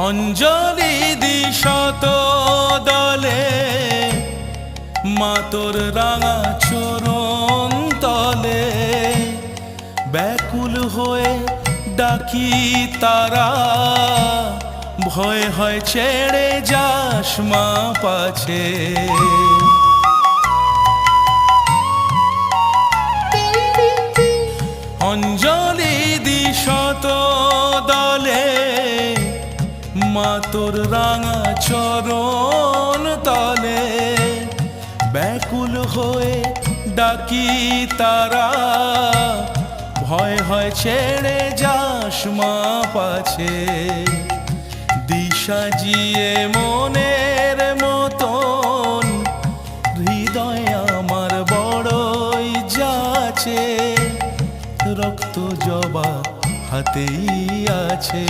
অঞ্জলি দি শত দলে মা তোর রাঙা চরণ তলে, ব্যাকুল হয়ে ডাকি তারা, ভয় হয় ছেড়ে যাস মা পাছে। অঞ্জলি দি শত দলে মা তোর রাঙা চরণ তলে, ব্যাকুল হয়ে ডাকি তারা, ভয় হয় ছেড়ে যাস মা পাছে। দিশা জিয়ে মনের মতন হৃদয় আমার বড়ই যাচ্ছে, রক্ত জবা হাতেই আছে।